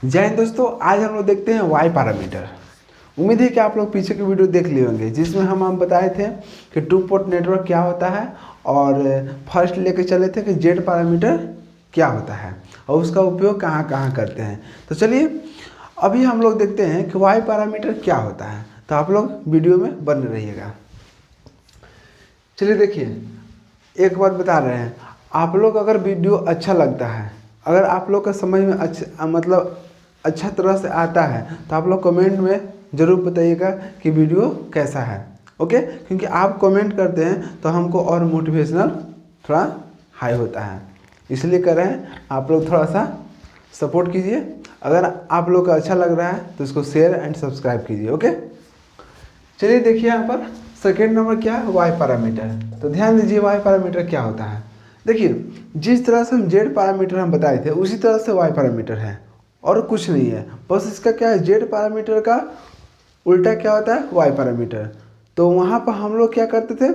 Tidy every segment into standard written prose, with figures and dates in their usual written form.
जय हिंद दोस्तों, आज हम लोग देखते हैं वाई पैरामीटर। उम्मीद है कि आप लोग पीछे के वीडियो देख लिए होंगे, जिसमें हम बताए थे कि टू पोर्ट नेटवर्क क्या होता है और फर्स्ट लेके चले थे कि जेड पैरामीटर क्या होता है और उसका उपयोग कहाँ कहाँ करते हैं। तो चलिए अभी हम लोग देखते हैं कि वाई पैरामीटर क्या होता है। तो आप लोग वीडियो में बने रहिएगा। चलिए देखिए, एक बात बता रहे हैं, आप लोग अगर वीडियो अच्छा लगता है, अगर आप लोग का समझ में अच्छा तरह से आता है तो आप लोग कमेंट में ज़रूर बताइएगा कि वीडियो कैसा है। ओके, क्योंकि आप कमेंट करते हैं तो हमको और मोटिवेशनल थोड़ा हाई होता है, इसलिए कर रहे हैं आप लोग थोड़ा सा सपोर्ट कीजिए। अगर आप लोग का अच्छा लग रहा है तो इसको शेयर एंड सब्सक्राइब कीजिए। ओके, चलिए देखिए यहाँ पर सेकेंड नंबर क्या है, वाई पैरामीटर। तो ध्यान दीजिए वाई पैरामीटर क्या होता है। देखिए, जिस तरह से हम जेड पैरामीटर हम बताए थे उसी तरह से वाई पैरामीटर है और कुछ नहीं है। बस इसका क्या है, जेड पैरामीटर का उल्टा क्या होता है, वाई पैरामीटर। तो वहाँ पर हम लोग क्या करते थे,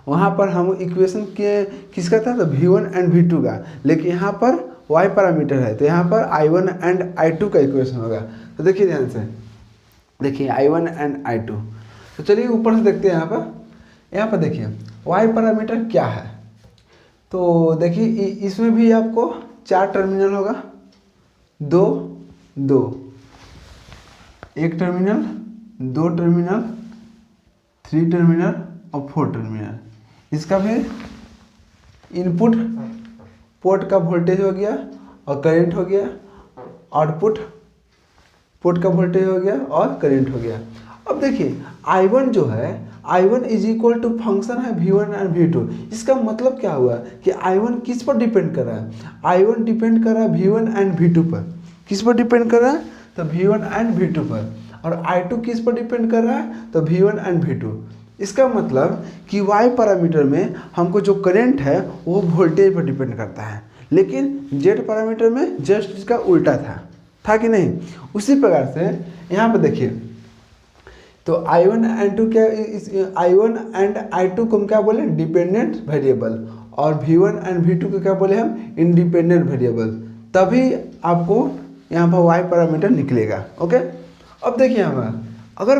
वहाँ पर हम इक्वेशन के किसका था, तो V1 एंड V2 का, लेकिन यहाँ पर वाई पैरामीटर है तो यहाँ पर I1 एंड I2 का इक्वेशन होगा। तो देखिए ध्यान से, देखिए I1 एंड I2। तो चलिए ऊपर से देखते हैं। यहाँ पर देखिए वाई पैरामीटर क्या है। तो देखिए इसमें भी आपको 4 टर्मिनल होगा, 2 2, 1 टर्मिनल, 2 टर्मिनल, 3 टर्मिनल और 4 टर्मिनल। इसका फिर इनपुट पोर्ट का वोल्टेज हो गया और करंट हो गया, आउटपुट पोर्ट का वोल्टेज हो गया और करंट हो गया। अब देखिए I1 जो है, I1 is equal to function है V1 एंड V2। इसका मतलब क्या हुआ कि I1 किस पर डिपेंड कर रहा है, I1 डिपेंड कर रहा है V1 एंड V2 पर। किस पर डिपेंड कर रहा है, तो V1 एंड V2 पर। और I2 किस पर डिपेंड कर रहा है, तो V1 एंड V2। इसका मतलब कि वाई पैरामीटर में हमको जो करंट है वो वोल्टेज पर डिपेंड करता है, लेकिन जेड पैरामीटर में जस्ट इसका उल्टा था कि नहीं। उसी प्रकार से यहाँ पर देखिए, तो I1 एंड I2 क्या, I1 एंड I2 को हम क्या बोले, डिपेंडेंट वेरिएबल, और V1 एंड V2 को क्या बोले हम, इंडिपेंडेंट वेरिएबल। तभी आपको यहाँ पर वाई पैरामीटर निकलेगा। ओके, अब देखिए यहाँ पर अगर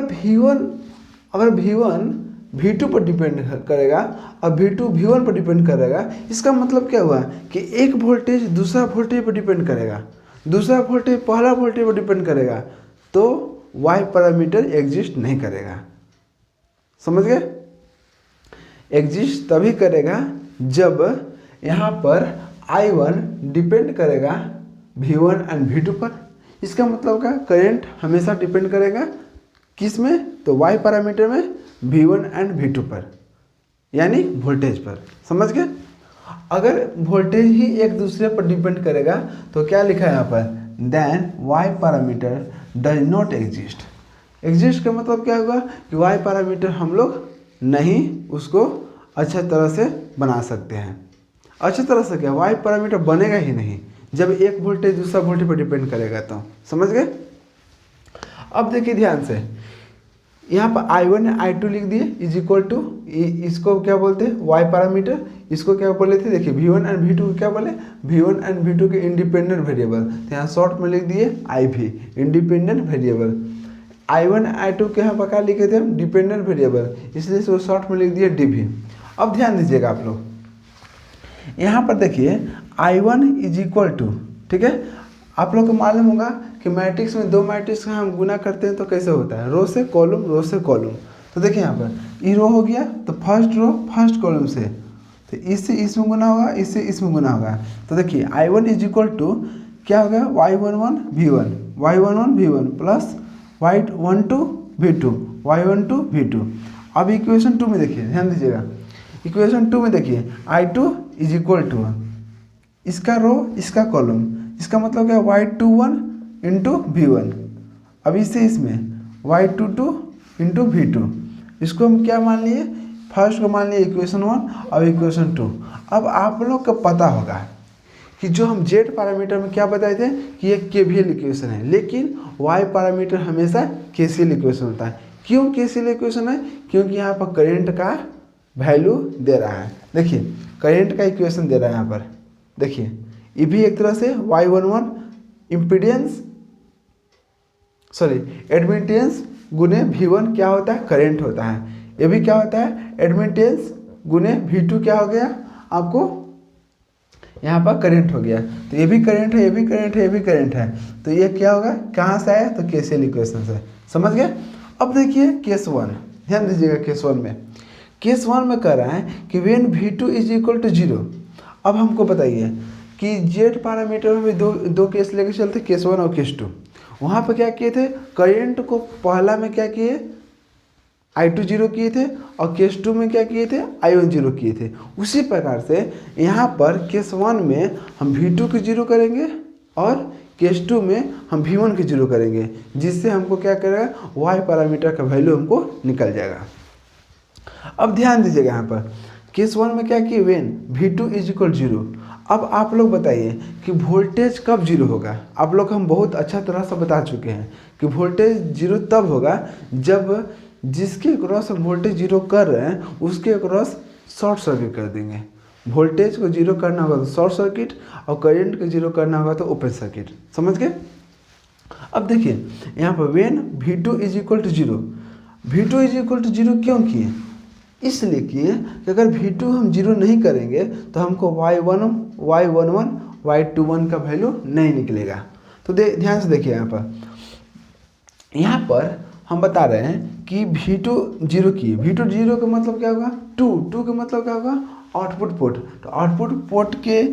V1 V2 पर डिपेंड करेगा और V2 V1 पर डिपेंड करेगा, इसका मतलब क्या हुआ कि एक वोल्टेज दूसरा वोल्टेज पर डिपेंड करेगा, दूसरा वोल्टेज पहला वोल्टेज पर डिपेंड करेगा, तो वाई पैरामीटर एग्जिस्ट नहीं करेगा। समझ गए, एग्जिस्ट तभी करेगा जब यहाँ पर I1 डिपेंड करेगा V1 एंड V2 पर। इसका मतलब क्या, करंट हमेशा डिपेंड करेगा किस में, तो वाई पैरामीटर में V1 एंड V2 पर, यानी वोल्टेज पर। समझ गए, अगर वोल्टेज ही एक दूसरे पर डिपेंड करेगा तो क्या लिखा है यहाँ पर, then Y parameter does not exist. Exist का मतलब क्या होगा कि वाई पैरामीटर हम लोग नहीं उसको अच्छा तरह से बना सकते हैं। अच्छी तरह से क्या, वाई पैरामीटर बनेगा ही नहीं जब एक वोल्टेज दूसरा वोल्टेज पर डिपेंड करेगा। तो समझ गए। अब देखिए ध्यान से, यहाँ पर I1 I2 लिख दिए इज इक्वल टू, इसको क्या बोलते हैं, वाई पैरामीटर। इसको क्या बोले थे, देखिए V1 एंड V2 को क्या बोले, V1 एंड V2 के इंडिपेंडेंट वेरिएबल। तो यहाँ शॉर्ट में लिख दिए IV, independent variable. I1 I2 के यहाँ पर क्या लिखे थे हम, डिपेंडेंट वेरिएबल, इसलिए इसको शॉर्ट में लिख दिए DV। अब ध्यान दीजिएगा आप लोग, यहाँ पर देखिए I1 इज इक्वल टू, ठीक है, आप लोग को मालूम होगा कि मैट्रिक्स में 2 मैट्रिक्स का हम गुना करते हैं तो कैसे होता है, रो से कॉलम, रो से कॉलम। तो देखिए यहाँ पर ये रो हो गया तो फर्स्ट रो फर्स्ट कॉलम से, तो इससे इसमें गुना होगा, इससे इसमें गुना होगा। तो देखिए I1 इज इक्वल टू क्या होगा, Y11 V1, Y11 V1 plus Y12 V2, Y12 V2। अब इक्वेशन 2 में देखिए, ध्यान दीजिएगा, इक्वेशन 2 में देखिए I2 इज इक्वल टू इसका रो इसका कॉलम, इसका मतलब क्या, Y21 इंटू V1। अब इससे इसमें Y22 इंटू V2, इसको हम क्या मान लिए, फर्स्ट को मान लिए इक्वेशन 1 और इक्वेशन 2। अब आप लोग को पता होगा कि जो हम जेड पैरामीटर में क्या बताए थे कि ये KVL इक्वेशन है, लेकिन वाई पैरामीटर हमेशा KCL इक्वेशन होता है। क्यों KCL इक्वेशन है, क्योंकि यहाँ पर करंट का वैल्यू दे रहा है। देखिए करंट का इक्वेशन दे रहा है यहाँ पर, देखिए ये भी एक तरह से Y11 इम्पीडेंस एडमिटेंस गुने V1 क्या होता है, करंट होता है। ये भी क्या होता है, एडमिटेंस गुने V2 क्या हो गया आपको यहाँ पर करंट हो गया। तो ये भी करंट है, ये भी करंट है, ये भी करंट है। तो ये क्या होगा, कहाँ से आया, तो KCL इक्वेशन से। समझ गए। अब देखिए केस 1, ध्यान दीजिएगा केस 1 में। केस 1 में कह रहा है कि when V2 is equal to 0। अब हमको बताइए कि जेड पैरामीटर में दो केस लेके चलते, केस 1 और केस 2। वहाँ पर क्या किए थे, करंट को पहला में क्या किए, I2 0 किए थे, और केस 2 में क्या किए थे, I1 0 किए थे। उसी प्रकार से यहाँ पर केस 1 में हम V2 को 0 करेंगे और केस 2 में हम V1 को 0 करेंगे, जिससे हमको क्या करेगा, Y पैरामीटर का वैल्यू हमको निकल जाएगा। अब ध्यान दीजिएगा यहाँ पर केस 1 में क्या किए, वेन V2 इज इक्वल 0। अब आप लोग बताइए कि वोल्टेज कब 0 होगा। आप लोग हम बहुत अच्छा तरह से बता चुके हैं कि वोल्टेज 0 तब होगा जब जिसके क्रॉस हम वोल्टेज 0 कर रहे हैं उसके क्रॉस शॉर्ट सर्किट कर देंगे। वोल्टेज को 0 करना होगा तो शॉर्ट सर्किट, और करंट को 0 करना होगा तो ओपन सर्किट। समझ गए। अब देखिए यहाँ पर when V2 is equal to 0, V2 is equal to 0 क्यों किए, इसलिए किए कि अगर V2 हम 0 नहीं करेंगे तो हमको Y11, Y21 का वैल्यू नहीं निकलेगा। तो ध्यान से देखिए यहाँ पर हम बता रहे हैं कि V2 0 किए। V2 0 का मतलब क्या होगा, 2 का मतलब क्या होगा, आउटपुट पोर्ट। तो आउटपुट पोर्ट के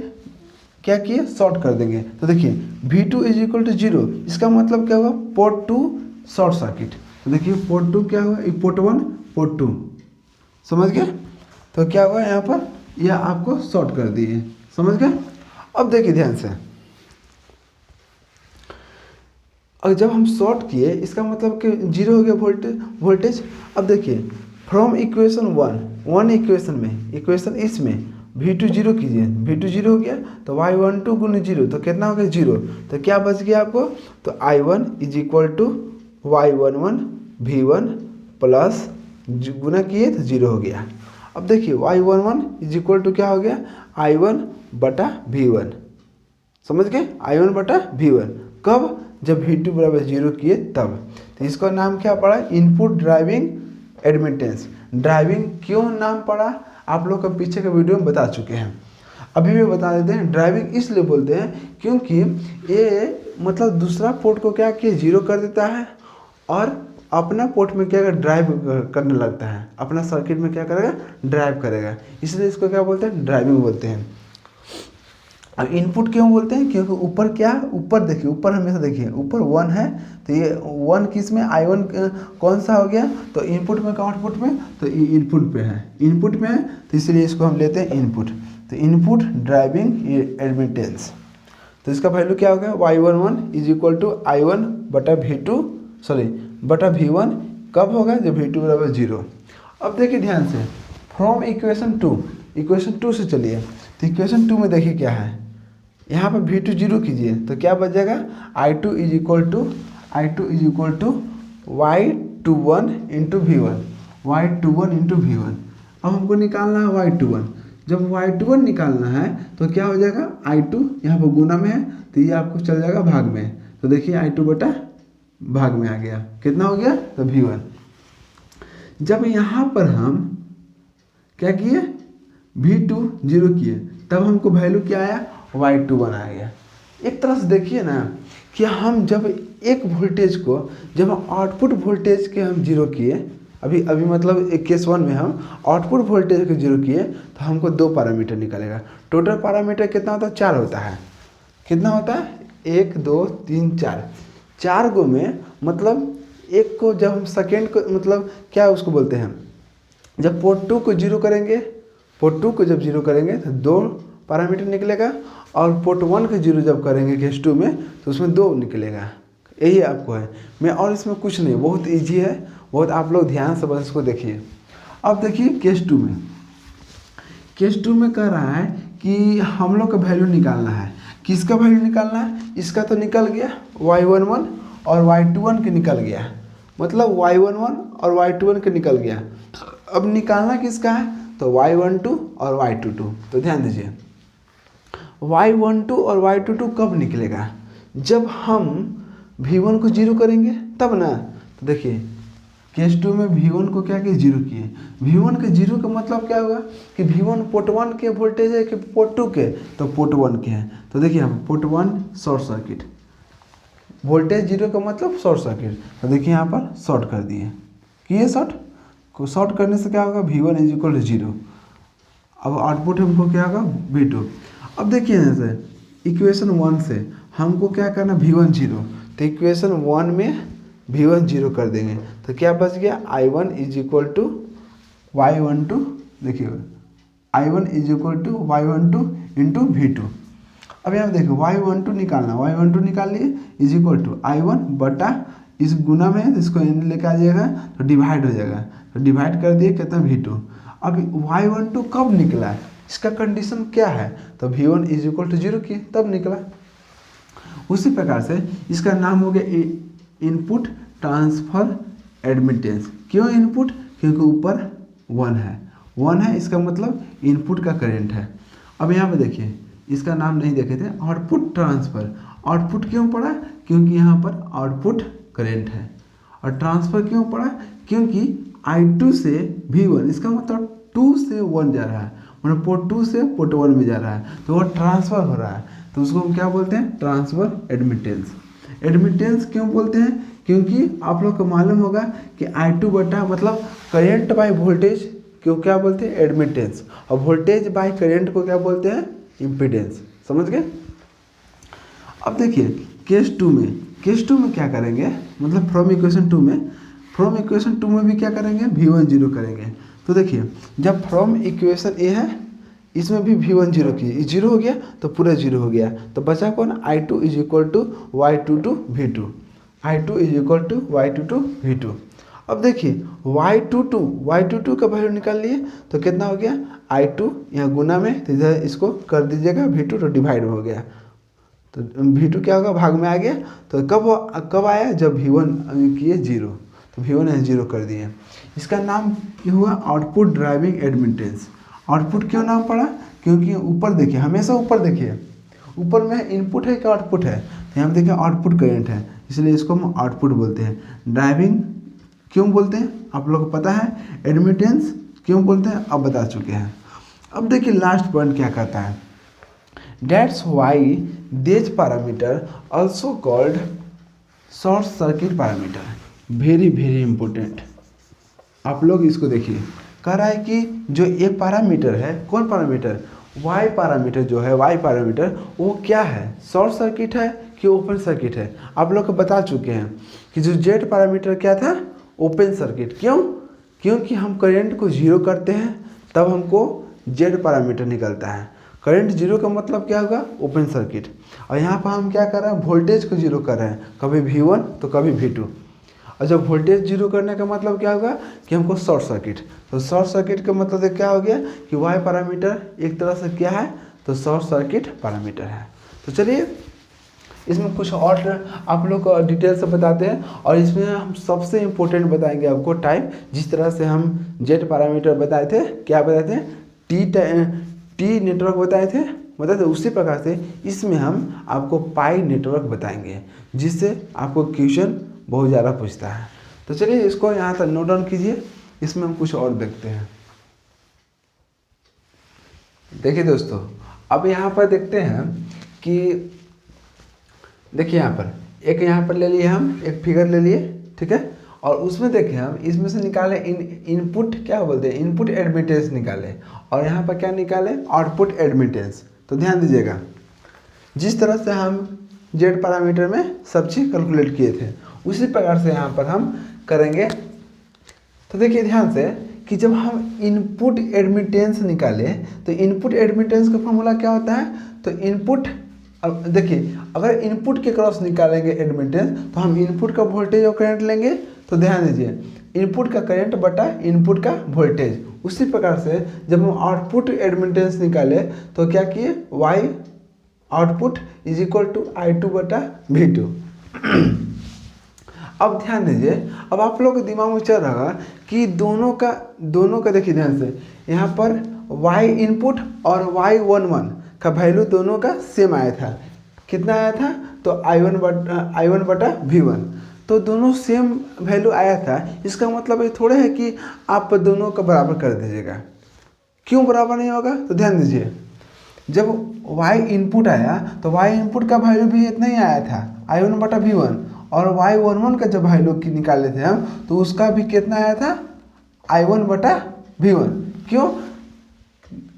क्या किए, शॉर्ट कर देंगे। तो देखिए V2 इज इक्वल टू 0, इसका मतलब क्या होगा, पोर्ट 2 शॉर्ट सर्किट। तो देखिए पोर्ट 2 क्या होगा, पोर्ट 1 पोर्ट 2। समझ गए। तो क्या हुआ यहाँ पर, यह आपको शॉर्ट कर दिए। समझ गए। अब देखिए ध्यान से, और जब हम शॉर्ट किए इसका मतलब कि 0 हो गया वोल्टेज। अब देखिए फ्रॉम इक्वेशन 1 इक्वेशन इसमें V2 0 कीजिए, V2 0 हो गया तो Y12 गुने 0 तो कितना हो गया, 0। तो क्या बच गया आपको, तो I1 is equal to Y11 V1 plus गुना किए तो 0 हो गया। अब देखिए Y11 इज इक्वल टू क्या हो गया, I1 बटा V1। समझ गए, I1 बटा V1 कब, जब V2 बराबर 0 किए तब। तो इसका नाम क्या पड़ा, इनपुट ड्राइविंग एडमिटेंस। ड्राइविंग क्यों नाम पड़ा, आप लोग का पीछे के वीडियो में बता चुके हैं, अभी भी बता देते हैं। ड्राइविंग इसलिए बोलते हैं क्योंकि ये मतलब दूसरा पोर्ट को क्या किए, 0 कर देता है और अपना पोर्ट में क्या ड्राइव करने लगता है, अपना सर्किट में क्या करेगा, ड्राइव करेगा। इसलिए इसको क्या बोलते हैं, ड्राइविंग बोलते हैं। अब इनपुट क्यों बोलते हैं, क्योंकि ऊपर क्या, ऊपर देखिए, ऊपर हमेशा देखिए ऊपर 1 है, तो ये 1 किस में, I1 कौन सा हो गया, तो इनपुट में का आउटपुट में, तो ये इनपुट पे है, इनपुट में है, तो इसलिए इसको हम लेते हैं इनपुट। तो इनपुट ड्राइविंग एडमिटेंस, तो इसका वैल्यू क्या होगा, Y11 is equal to I1 बटा V1 कब होगा, जब V2 बराबर 0। अब देखिए ध्यान से, फ्रॉम इक्वेशन 2 से चलिए। तो इक्वेशन 2 में देखिए क्या है, यहाँ पर V2 0 कीजिए तो क्या बच जाएगा, I2 is equal to Y21 into V1। अब हमको निकालना है Y21। जब Y21 निकालना है तो क्या हो जाएगा, I2 यहाँ पर गुना में है तो ये आपको चल जाएगा भाग में। तो देखिए I2 बटा भाग में आ गया, कितना हो गया, तो V1। जब यहाँ पर हम क्या किए, V2 0 किए तब हमको वैल्यू क्या आया, Y21 आ गया। एक तरह से देखिए ना कि हम जब एक वोल्टेज को, जब हम आउटपुट वोल्टेज के हम 0 किए, अभी मतलब एक केस 1 में हम आउटपुट वोल्टेज को 0 किए तो हमको 2 पैरामीटर निकलेगा। टोटल पैरामीटर कितना होता है, 4 होता है। कितना होता है, 1 2 3 4, 4 गो में मतलब एक को जब हम सेकेंड को मतलब क्या उसको बोलते हैं, जब पोर्ट 2 को 0 करेंगे, पोर्ट 2 को जब 0 करेंगे तो 2 पैरामीटर निकलेगा, और पोर्ट 1 को 0 जब करेंगे केस 2 में तो उसमें 2 निकलेगा। यही आपको है, मैं और इसमें कुछ नहीं, बहुत इजी है, बहुत आप लोग ध्यान से बस इसको देखिए। अब देखिए केस 2 में कह रहा है कि हम लोग का वैल्यू निकालना है। किसका वैल्यू निकालना है, इसका तो निकल गया Y11 और Y21 के निकल गया, मतलब Y11 और Y21 के निकल गया। अब निकालना किसका है, तो Y12 और Y22। तो ध्यान दीजिए Y12 और Y22 कब निकलेगा, जब हम V1 को 0 करेंगे तब ना। तो देखिए केस 2 में V1 को क्या किए 0 किए। V1 के 0 का मतलब क्या होगा कि V1 पोर्ट 1 के वोल्टेज है कि पोर्ट 2 के, तो पोर्ट 1 के हैं। तो देखिए यहाँ पोर्ट 1 शॉर्ट सर्किट, वोल्टेज 0 का मतलब शॉर्ट सर्किट। तो देखिए यहाँ पर शॉर्ट कर दिए, किए शॉर्ट को। शॉर्ट करने से क्या होगा V1 = 0। अब आउटपुट हमको क्या होगा V2। अब देखिए यहाँ से इक्वेशन 1 से हमको क्या करना V1 0, तो इक्वेशन 1 में V1 0 कर देंगे तो क्या बच गया I1 = Y12। देखिए I1 = Y12 इंटू V2। अब यहाँ देखो Y12 निकालना, Y12 निकाल लिए = I1 बटा इस गुना में इसको लेके आ जाएगा तो डिवाइड हो जाएगा, तो डिवाइड कर दिए कितना V2। अब Y12 कब निकला है, इसका कंडीशन क्या है, तो V1 = 0 किए तब निकला। उसी प्रकार से इसका नाम हो गया इनपुट ट्रांसफर एडमिटेंस। क्यों इनपुट, क्योंकि ऊपर 1 है, इसका मतलब इनपुट का करंट है। अब यहाँ पे देखिए इसका नाम नहीं देखे थे, आउटपुट ट्रांसफर। आउटपुट क्यों पड़ा, क्योंकि यहाँ पर आउटपुट करंट है। और ट्रांसफर क्यों पड़ा, क्योंकि I2 से V1, इसका मतलब 2 से 1 जा रहा है, मतलब पोर्ट 2 से पोर्ट 1 में जा रहा है, तो वो ट्रांसफर हो रहा है, तो उसको हम क्या बोलते हैं ट्रांसफर एडमिटेंस। एडमिटेंस क्यों बोलते हैं, क्योंकि आप लोग को मालूम होगा कि I2 बटा मतलब करंट बाय वोल्टेज क्यों क्या बोलते हैं एडमिटेंस, और वोल्टेज बाय करंट को क्या बोलते हैं इम्पीडेंस। समझ गए। अब देखिए केस 2 में क्या करेंगे, मतलब फ्रॉम इक्वेशन 2 में भी क्या करेंगे V1 0 करेंगे। तो देखिए जब फ्रॉम इक्वेशन ए है इसमें भी V1 0 किए, 0 हो गया तो पूरा 0 हो गया, तो बचा कौन I2 = Y22 V2। I2 = Y22 V2। अब देखिए Y22 का वैल्यू निकाल लिए तो कितना हो गया I2, यहाँ गुना में तो इधर इसको कर दीजिएगा V2 तो डिवाइड हो गया, तो V2 क्या होगा भाग में आ गया। तो कब आया जब V1 किए 0, तो V1 यहाँ 0 कर दिए। इसका नाम क्या हुआ आउटपुट ड्राइविंग एडमिटेंस। आउटपुट क्यों नाम पड़ा, क्योंकि ऊपर देखिए हमेशा ऊपर देखिए, ऊपर में इनपुट है कि आउटपुट है, तो यहाँ देखिए आउटपुट करंट है, इसलिए इसको हम आउटपुट बोलते हैं। ड्राइविंग क्यों बोलते हैं आप लोग को पता है, एडमिटेंस क्यों बोलते हैं अब बता चुके हैं। अब देखिए लास्ट पॉइंट क्या कहता है, that's why this parameter also called short circuit parameter. Very very important, आप लोग इसको देखिए। कह रहा है कि जो ये पैरामीटर है, कौन पैरामीटर, वाई पैरामीटर जो है, वाई पैरामीटर वो क्या है, शॉर्ट सर्किट है कि ओपन सर्किट है। आप लोग को बता चुके हैं कि जो जेड पैरामीटर क्या था ओपन सर्किट। क्यों, क्योंकि हम करंट को 0 करते हैं तब हमको जेड पैरामीटर निकलता है। करंट 0 का मतलब क्या होगा ओपन सर्किट। और यहाँ पर हम क्या कर रहे हैं वोल्टेज को 0 कर रहे हैं, कभी V1 तो कभी V2। और जब वोल्टेज 0 करने का मतलब क्या होगा कि हमको शॉर्ट सर्किट। तो शॉर्ट सर्किट का मतलब क्या हो गया कि वाई पैरामीटर एक तरह से क्या है तो शॉर्ट सर्किट पैरामीटर है। तो चलिए इसमें कुछ और आप लोग को डिटेल से बताते हैं, और इसमें हम सबसे इम्पोर्टेंट बताएंगे आपको टाइप। जिस तरह से हम जेड पैरामीटर बताए थे, क्या बताए थे टी नेटवर्क बताए थे, उसी प्रकार से इसमें हम आपको पाई नेटवर्क बताएंगे, जिससे आपको क्वेश्चन बहुत ज़्यादा पूछता है। तो चलिए इसको यहाँ तक नोट डाउन कीजिए, इसमें हम कुछ और देखते हैं। देखिए दोस्तों अब यहाँ पर देखते हैं कि देखिए यहाँ पर ले लिए हम एक फिगर ले लिए, ठीक है, और उसमें देखिए हम इसमें से निकाले इनपुट क्या बोलते हैं इनपुट एडमिटेंस निकाले, और यहाँ पर क्या निकाले आउटपुट एडमिटेंस। तो ध्यान दीजिएगा जिस तरह से हम जेड पैरामीटर में सब चीज़ कैलकुलेट किए थे उसी प्रकार से यहाँ पर हम करेंगे। तो देखिए ध्यान से कि जब हम इनपुट एडमिटेंस निकाले तो इनपुट एडमिटेंस का फॉर्मूला क्या होता है, तो इनपुट, अब देखिए अगर इनपुट के क्रॉस निकालेंगे एडमिटेंस तो हम इनपुट का वोल्टेज और करंट लेंगे। तो ध्यान दीजिए इनपुट का करंट बटा इनपुट का वोल्टेज। उसी प्रकार से जब हम आउटपुट एडमिटेंस निकाले तो क्या किए वाई आउटपुट = I2 बटा V2। अब ध्यान दीजिए, अब आप लोग के दिमाग में चल रहा कि दोनों का देखिए ध्यान से, यहाँ पर y इनपुट और y11 का वैल्यू दोनों का सेम आया था। कितना आया था, तो I1 बटा V1, तो दोनों सेम वैल्यू आया था। इसका मतलब ये थोड़ा है कि आप दोनों का बराबर कर दीजिएगा। क्यों बराबर नहीं होगा, तो ध्यान दीजिए, जब y इनपुट आया तो y इनपुट का वैल्यू भी इतना ही आया था I1 बटा V1, और y11 का जब वैल्यू निकाले थे हम तो उसका भी कितना आया था I1 बटा V1। क्यों,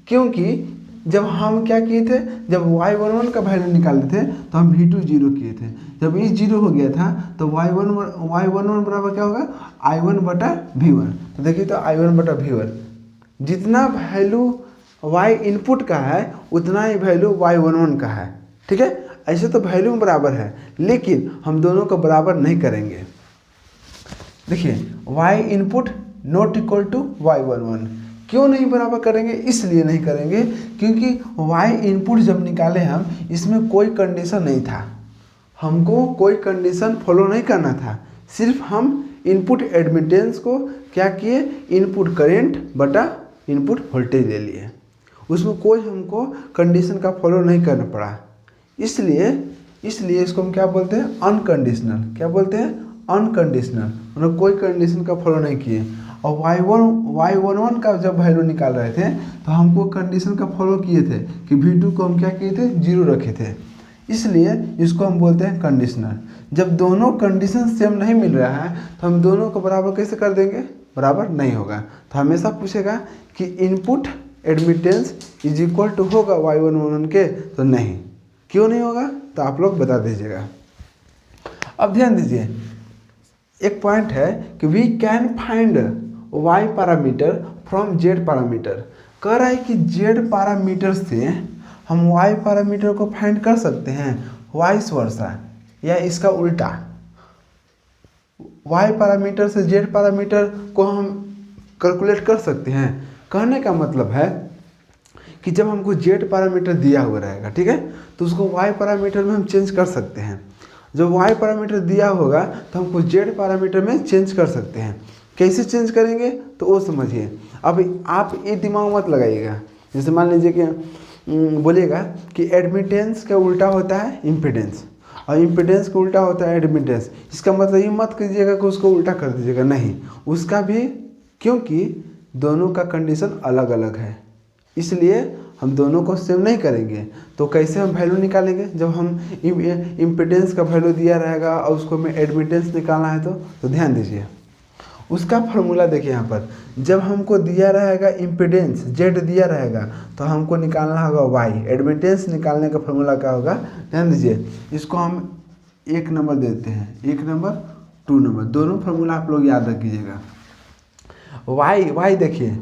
क्योंकि जब हम क्या किए थे, जब y11 का वैल्यू निकाले थे तो हम V2 जीरो किए थे। जब ये जीरो हो गया था तो y11 बराबर क्या होगा, I1 बटा V1। तो देखिए, तो I1 बटा V1, जितना वैल्यू y इनपुट का है उतना ही वैल्यू y11 का है। ठीक है, ऐसे तो वैल्यू बराबर है, लेकिन हम दोनों को बराबर नहीं करेंगे। देखिए, y input not equal to y11, क्यों नहीं बराबर करेंगे, इसलिए नहीं करेंगे क्योंकि y इनपुट जब निकाले हम, इसमें कोई कंडीशन नहीं था, हमको कोई कंडीशन फॉलो नहीं करना था। सिर्फ हम इनपुट एडमिटेंस को क्या किए, इनपुट करेंट बटा इनपुट वोल्टेज ले लिए, उसमें कोई हमको कंडीशन का फॉलो नहीं करना पड़ा। इसलिए इसको हम क्या बोलते हैं, अनकंडीशनल। क्या बोलते हैं, अनकंडीशनल, मतलब कोई कंडीशन का फॉलो नहीं किए। और y11 का जब वैल्यू निकाल रहे थे तो हमको कंडीशन का फॉलो किए थे कि V2 को हम क्या किए थे, जीरो रखे थे, इसलिए इसको हम बोलते हैं कंडीशनल। जब दोनों कंडीशन सेम नहीं मिल रहा है तो हम दोनों को बराबर कैसे कर देंगे, बराबर नहीं होगा। तो हमेशा पूछेगा कि input admittance is equal to होगा y11 के, तो नहीं, क्यों नहीं होगा, तो आप लोग बता दीजिएगा। अब ध्यान दीजिए, एक पॉइंट है कि we can find y parameter from z parameter. कह रहा है कि z पैरामीटर से हम y पैरामीटर को फाइंड कर सकते हैं, वाइस वर्सा, या इसका उल्टा, y पैरामीटर से z पैरामीटर को हम कैलकुलेट कर सकते हैं। कहने का मतलब है कि जब हमको z पैरामीटर दिया हुआ रहेगा, ठीक है, तो उसको y पैरामीटर में हम चेंज कर सकते हैं। जब y पैरामीटर दिया होगा तो हमको z पैरामीटर में चेंज कर सकते हैं। कैसे चेंज करेंगे, तो वो समझिए। अब आप ये दिमाग मत लगाइएगा, जैसे मान लीजिए कि बोलिएगा कि एडमिटेंस का उल्टा होता है इम्पिडेंस, और इम्पिडेंस का उल्टा होता है एडमिटेंस। इसका मतलब ये मत कीजिएगा कि उसको उल्टा कर दीजिएगा, नहीं, उसका भी, क्योंकि दोनों का कंडीशन अलग अलग है, इसलिए हम दोनों को सेम नहीं करेंगे। तो कैसे हम वैल्यू निकालेंगे, जब हम इम्पिडेंस का वैल्यू दिया रहेगा और उसको हमें एडमिटेंस निकालना है, तो ध्यान दीजिए उसका फॉर्मूला देखिए यहाँ पर। जब हमको दिया रहेगा इम्पिडेंस z दिया रहेगा तो हमको निकालना होगा y, एडमिटेंस निकालने का फॉर्मूला क्या होगा, ध्यान दीजिए। इसको हम 1 नंबर देते हैं, 1 नंबर 2 नंबर, दोनों फार्मूला आप लोग याद रखिएगा। y देखिए,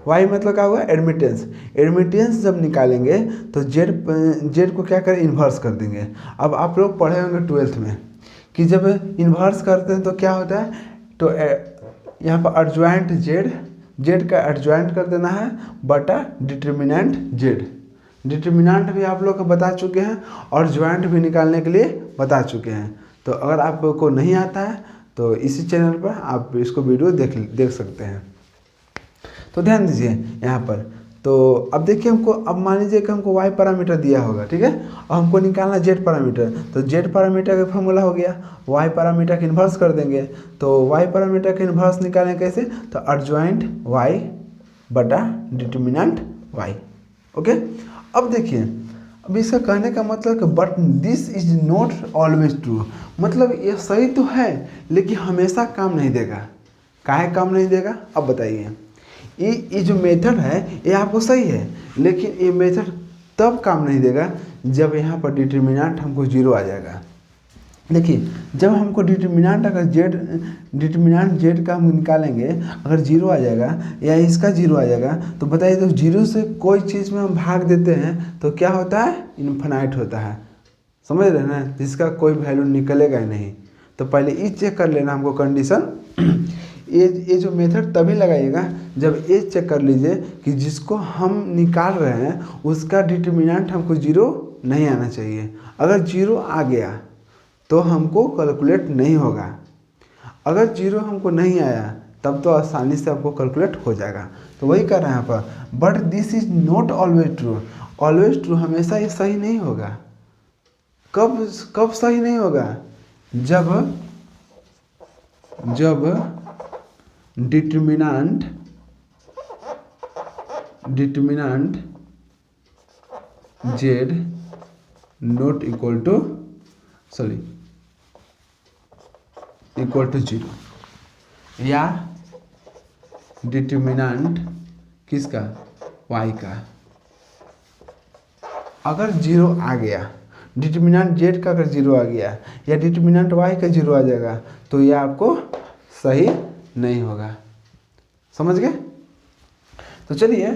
y मतलब क्या होगा, एडमिटेंस। एडमिटेंस जब निकालेंगे तो z को क्या करें, इन्वर्स कर देंगे। अब आप लोग पढ़े होंगे 12th में कि जब इन्वर्स करते हैं तो क्या होता है, तो यहाँ पर एडजॉइंट z का एडजॉइंट कर देना है बटा डिटर्मिनेंट z। डिटर्मिनेंट भी आप लोग को बता चुके हैं और ज्वाइंट भी निकालने के लिए बता चुके हैं। तो अगर आपको नहीं आता है तो इसी चैनल पर आप इसको वीडियो देख सकते हैं। तो ध्यान दीजिए यहाँ पर। तो अब देखिए हमको, अब मान लीजिए कि हमको y पैरामीटर दिया होगा, ठीक है, और हमको निकालना z पैरामीटर। तो z पैरामीटर का फॉर्मूला हो गया, y पैरामीटर का इन्वर्स कर देंगे। तो y पैरामीटर का इन्वर्स निकालें कैसे, तो एडजॉइंट y बटा डिटर्मिनेंट y। ओके, अब देखिए, अब इसका कहने का मतलब कि but this is not always true, मतलब ये सही तो है लेकिन हमेशा काम नहीं देगा। काहे काम नहीं देगा, अब बताइए। ये जो मेथड है ये आपको सही है, लेकिन ये मेथड तब काम नहीं देगा जब यहाँ पर डिटर्मिनेंट हमको 0 आ जाएगा। देखिए, जब हमको डिटर्मिनेंट अगर डिटर्मिनेंट z का हम निकालेंगे, अगर 0 आ जाएगा या इसका 0 आ जाएगा, तो बताइए, तो 0 से कोई चीज़ में हम भाग देते हैं तो क्या होता है, इन्फिनाइट होता है। समझ रहे हैं ना, जिसका कोई वैल्यू निकलेगा ही नहीं। तो पहले ये चेक कर लेना हमको कंडीशन। ये जो मेथड तभी लगाइएगा जब ये चेक कर लीजिए कि जिसको हम निकाल रहे हैं उसका डिटर्मिनेंट हमको 0 नहीं आना चाहिए। अगर 0 आ गया तो हमको कैलकुलेट नहीं होगा। अगर 0 हमको नहीं आया तब तो आसानी से आपको कैलकुलेट हो जाएगा। तो वही कर रहे हैं यहाँ पर, but this is not always true. Always true, हमेशा ये सही नहीं होगा। कब कब सही नहीं होगा? जब जब determinant Z not equal to zero, या डिटरमिनेंट किसका? वाई का अगर जीरो आ गया, डिटरमिनेंट जेड का अगर जीरो आ गया या डिटरमिनेंट वाई का जीरो आ जाएगा तो ये आपको सही नहीं होगा। समझ गए? तो चलिए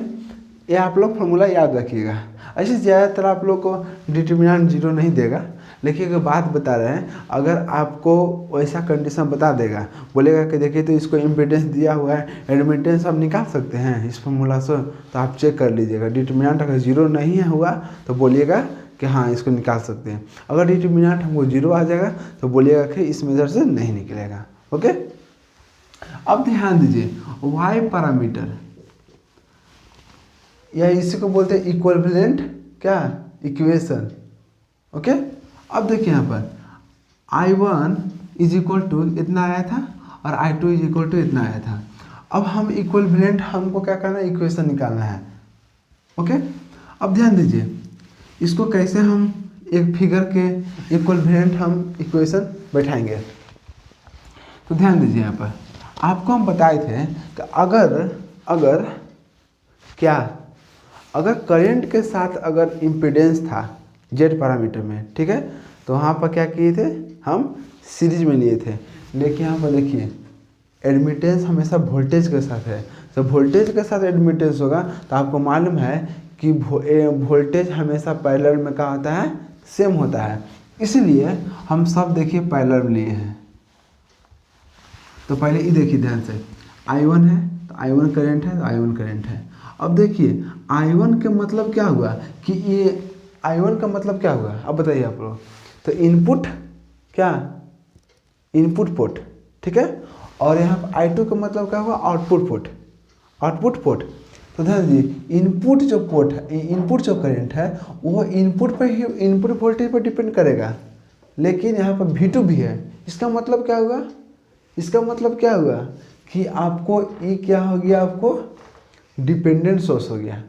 ये आप लोग फॉर्मूला याद रखिएगा। ऐसे ज़्यादातर आप लोग को डिटरमिनेंट जीरो नहीं देगा, लेकिन एक बात बता रहे हैं, अगर आपको वैसा कंडीशन बता देगा, बोलेगा कि देखिए तो इसको इम्पीडेंस दिया हुआ है, एडमिटेंस आप निकाल सकते हैं इस फॉर्मूला से, तो आप चेक कर लीजिएगा। डिटरमिनेंट अगर जीरो नहीं है हुआ तो बोलिएगा कि हाँ इसको निकाल सकते हैं। अगर डिटरमिनेंट हमको जीरो आ जाएगा तो बोलिएगा कि इस मेथड से नहीं निकलेगा। ओके, अब ध्यान दीजिए, वाई पैरामीटर या इसी को बोलते हैं इक्विवेलेंट क्या इक्वेशन। ओके, अब देखिए यहाँ पर I1 इज इक्वल टू इतना आया था और I2 इज इक्वल टू इतना आया था। अब हम इक्विवेलेंट हमको क्या करना है? इक्वेशन निकालना है। ओके, अब ध्यान दीजिए, इसको कैसे हम एक फिगर के इक्विवेलेंट हम इक्वेशन बैठाएंगे। तो ध्यान दीजिए, यहाँ पर आपको हम बताए थे कि अगर करंट के साथ अगर इम्पीडेंस था जेड पैरामीटर में, ठीक है, तो वहाँ पर क्या किए थे? हम सीरीज में लिए थे। लेकिन यहाँ पर देखिए एडमिटेंस हमेशा वोल्टेज के साथ है, तो वोल्टेज के साथ एडमिटेंस होगा तो आपको मालूम है कि वोल्टेज हमेशा पैरेलल में क्या होता है? सेम होता है। इसलिए हम सब देखिए पैरेलल में लिए हैं। तो पहले ये देखिए ध्यान से, I1 है तो I1 करंट है, तो I1 करंट है। अब देखिए I1 के मतलब क्या हुआ कि ये I1 का मतलब क्या हुआ, अब बताइए आप लोग। तो इनपुट क्या? इनपुट पोर्ट, ठीक है, और यहाँ पर I2 का मतलब क्या हुआ? Output port. तो ध्यान दीजिए, इनपुट जो पोर्ट है, इनपुट जो करंट है वो इनपुट पर ही, इनपुट वोल्टेज पर डिपेंड करेगा। लेकिन यहाँ पर V2 भी है। इसका मतलब क्या हुआ? इसका मतलब क्या हुआ कि आपको ये क्या हो गया? आपको डिपेंडेंट सोर्स हो गया।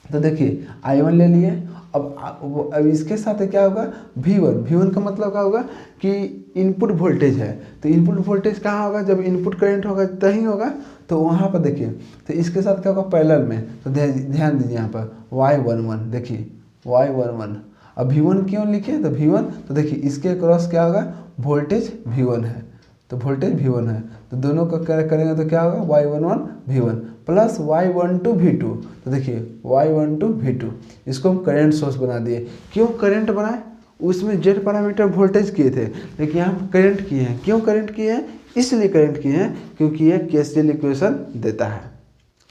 तो देखिए I1 ले लिए, अब इसके साथ क्या होगा? V1 का मतलब क्या होगा कि इनपुट वोल्टेज है, तो इनपुट वोल्टेज कहाँ होगा? जब इनपुट करंट होगा तभी होगा। तो वहाँ पर देखिए, तो इसके साथ क्या होगा? पैरेलल में। तो ध्यान दीजिए यहाँ पर Y11, देखिए Y11। अब V1 क्यों लिखे? तो V1, तो देखिए इसके क्रॉस क्या होगा? वोल्टेज V1 है, तो वोल्टेज V1 है, तो दोनों का करेंगे तो क्या होगा? Y11 V1 plus Y12 V2। तो देखिए Y12 V2, इसको हम करंट सोर्स बना दिए। क्यों करंट बनाए? उसमें जेड पैरामीटर वोल्टेज किए थे, लेकिन यहाँ करंट किए हैं। क्यों करंट किए हैं? इसलिए करंट किए हैं क्योंकि ये KCL इक्वेशन देता है।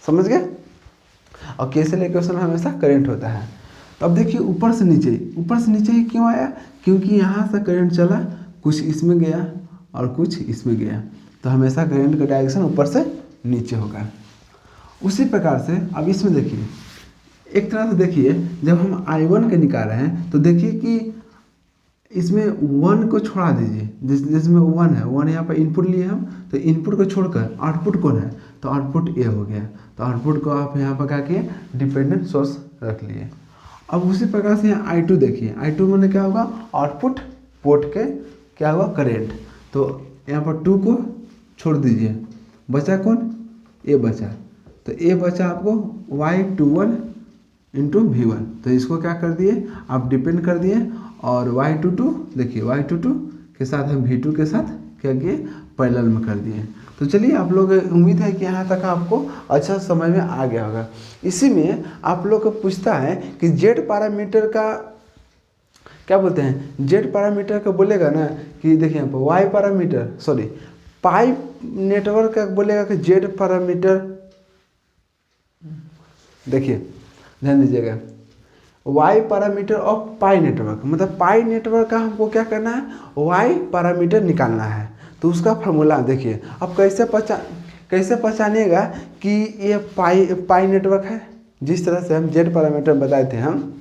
समझ गए? और KCL इक्वेशन हमेशा करंट होता है। तो अब देखिए ऊपर से नीचे ही क्यों आया? क्योंकि यहाँ से करंट चला, कुछ इसमें गया और कुछ इसमें गया, तो हमेशा करंट का डायरेक्शन ऊपर से नीचे होगा। उसी प्रकार से अब इसमें देखिए, एक तरह से देखिए, जब हम I1 के निकाल रहे हैं तो देखिए कि इसमें 1 को छोड़ा दीजिए, जिसमें 1 है, 1 यहाँ पर इनपुट लिए हम, तो इनपुट को छोड़कर आउटपुट कौन है? तो आउटपुट A हो गया। तो आउटपुट को आप यहाँ पर क्या किए? डिपेंडेंट सोर्स रख लिए। अब उसी प्रकार से यहाँ I2 देखिए, I2 में क्या होगा? आउटपुट पोर्ट के क्या हुआ? करंट। तो यहाँ पर 2 को छोड़ दीजिए, बचा कौन? A बचा। तो A बचा आपको Y21 इंटू V1, तो इसको क्या कर दिए? आप डिपेंड कर दिए। और Y22 देखिए, Y22 के साथ हम V2 के साथ क्या किए? पैरेलल में कर दिए। तो चलिए आप लोग, उम्मीद है कि यहाँ तक आपको अच्छा समझ में आ गया होगा। इसी में आप लोग को पूछता है कि जेड पैरामीटर का क्या बोलते हैं? जेड पैरामीटर का बोलेगा ना कि देखिए यहाँ पर Y parameter, sorry pi network का बोलेगा कि जेड पैरामीटर। देखिए ध्यान दीजिएगा, Y parameter of pi network, मतलब पाई नेटवर्क का हमको क्या करना है? वाई पैरामीटर निकालना है। तो उसका फार्मूला देखिए, अब कैसे पहचानिएगा कि ये पाई नेटवर्क है? जिस तरह से हम जेड पैरामीटर बताए थे हम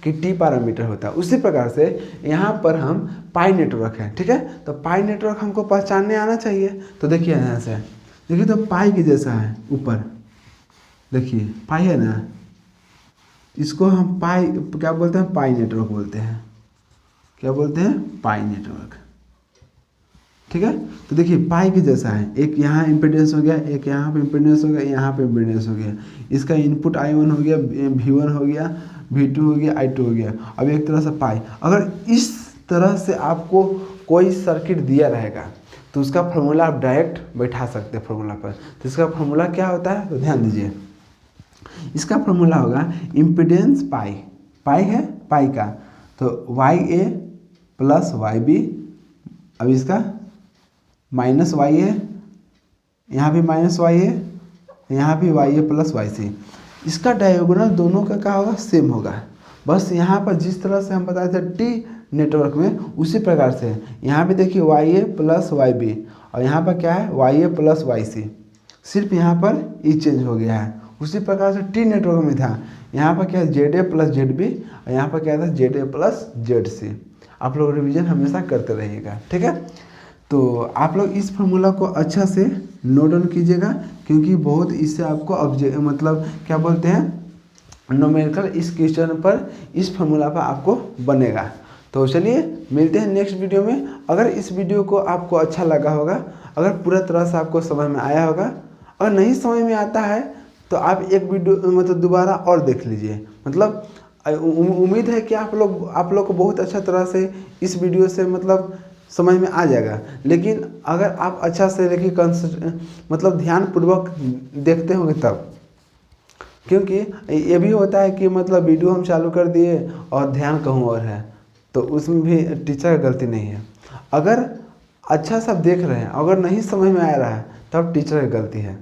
कि टी पैरामीटर होता है। उसी प्रकार से यहाँ पर हम पाई नेटवर्क है, ठीक है। तो पाई नेटवर्क हमको पहचानने आना चाहिए। तो देखिए यहाँ से, देखिए तो पाई के जैसा है ऊपर, देखिए पाई है ना, इसको हम पाई क्या बोलते हैं, पाई नेटवर्क बोलते हैं। क्या बोलते हैं, पाई नेटवर्क, ठीक है। तो देखिए पाई के जैसा है, एक यहाँ इम्पीडेंस हो गया, एक यहाँ पे इम्पीडेंस हो गया, यहाँ पे इम्पीडेंस हो गया। इसका इनपुट I1 हो गया, V1 हो गया, V2 हो गया, I2 हो गया। अब एक तरह से पाई, अगर इस तरह से आपको कोई सर्किट दिया रहेगा तो उसका फॉर्मूला आप डायरेक्ट बैठा सकते हैं फॉर्मूला पर। तो इसका फॉर्मूला क्या होता है, तो ध्यान दीजिए, इसका फॉर्मूला होगा इम्पीडेंस पाई, पाई है पाई का, तो YA प्लस YB, अब इसका माइनस वाई है, यहाँ भी माइनस वाई है, यहाँ भी YA प्लस YC। इसका डायगोनल दोनों का क्या होगा, सेम होगा। बस यहाँ पर जिस तरह से हम बताए थे टी नेटवर्क में, उसी प्रकार से यहाँ भी देखिए YA प्लस YB, और यहाँ पर क्या है YA प्लस YC, सिर्फ यहाँ पर ई चेंज हो गया है। उसी प्रकार से टी नेटवर्क में था, यहाँ पर क्या है ZA प्लस ZB, और यहाँ पर क्या था ZA प्लस ZC। आप लोग रिवीजन हमेशा करते रहिएगा, ठीक है। तो आप लोग इस फार्मूला को अच्छा से नोट डाउन कीजिएगा, क्योंकि बहुत इससे आपको मतलब क्या बोलते हैं, न्यूमेरिकल इस क्वेश्चन पर, इस फार्मूला पर आपको बनेगा। तो चलिए मिलते हैं नेक्स्ट वीडियो में। अगर इस वीडियो को आपको अच्छा लगा होगा, अगर पूरा तरह से आपको समझ में आया होगा, अगर नहीं समझ में आता है तो आप एक वीडियो मतलब दोबारा और देख लीजिए। मतलब उम्मीद है कि आप लोग को बहुत अच्छा तरह से इस वीडियो से मतलब समझ में आ जाएगा। लेकिन अगर आप अच्छा से देखिए, मतलब ध्यानपूर्वक देखते होंगे तब, क्योंकि ये भी होता है कि मतलब वीडियो हम चालू कर दिए और ध्यान कहूँ और है, तो उसमें भी टीचर का गलती नहीं है। अगर अच्छा सब देख रहे हैं, अगर नहीं समझ में आ रहा है, तब टीचर की गलती है,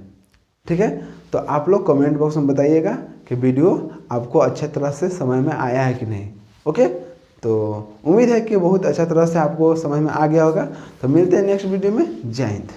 ठीक है। तो आप लोग कमेंट बॉक्स में बताइएगा कि वीडियो आपको अच्छे तरह से समझ में आया है कि नहीं, ओके। तो उम्मीद है कि बहुत अच्छा तरह से आपको समझ में आ गया होगा। तो मिलते हैं नेक्स्ट वीडियो में। जय हिंद।